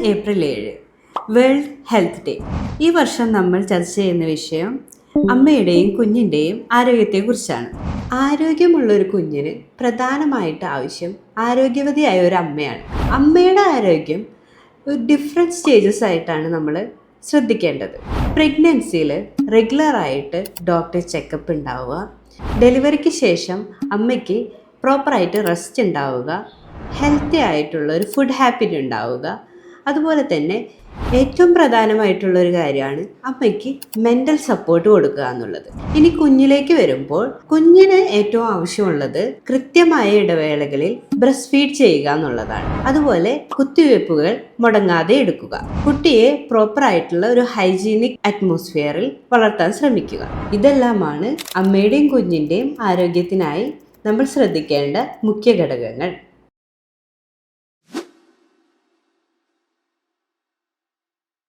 April 7 world health day. ഈ വർഷം നമ്മൾ ചർച്ച ചെയ്യുന്ന വിഷയം അമ്മയുടെയും കുഞ്ഞിൻ്റെയും ആരോഗ്യത്തെക്കുറിച്ചാണ്. ആരോഗ്യമുള്ള ഒരു കുഞ്ഞിന് പ്രധാനമായിട്ട് ആവശ്യം ആരോഗ്യവതിയായ ഒരു അമ്മയാണ്. അമ്മയുടെ ആരോഗ്യം ഒരു ഡിഫറെൻറ്റ് സ്റ്റേജസ് ആയിട്ടാണ് നമ്മൾ ശ്രദ്ധിക്കേണ്ടത്. പ്രഗ്നൻസിയിൽ റെഗുലറായിട്ട് ഡോക്ടർ ചെക്കപ്പ് ഉണ്ടാവുക, ഡെലിവറിക്ക് ശേഷം അമ്മയ്ക്ക് പ്രോപ്പറായിട്ട് റെസ്റ്റ് ഉണ്ടാവുക, ഹെൽത്തി ആയിട്ടുള്ള ഒരു ഫുഡ് ഹാബിറ്റ് ഉണ്ടാവുക. അതുപോലെ തന്നെ ഏറ്റവും പ്രധാനമായിട്ടുള്ള ഒരു കാര്യമാണ് അമ്മയ്ക്ക് മെൻ്റൽ സപ്പോർട്ട് കൊടുക്കുക എന്നുള്ളത്. ഇനി കുഞ്ഞിലേക്ക് വരുമ്പോൾ കുഞ്ഞിന് ഏറ്റവും ആവശ്യമുള്ളത് കൃത്യമായ ഇടവേളകളിൽ ബ്രസ്റ്റ് ഫീഡ് ചെയ്യുക എന്നുള്ളതാണ്. അതുപോലെ കുത്തിവയ്പ്പുകൾ മുടങ്ങാതെ എടുക്കുക. കുട്ടിയെ പ്രോപ്പറായിട്ടുള്ള ഒരു ഹൈജീനിക് അറ്റ്മോസ്ഫിയറിൽ വളർത്താൻ ശ്രമിക്കുക. ഇതെല്ലാമാണ് അമ്മയുടെയും കുഞ്ഞിൻ്റെയും ആരോഗ്യത്തിനായി നമ്മൾ ശ്രദ്ധിക്കേണ്ട മുഖ്യ ഘടകങ്ങൾ.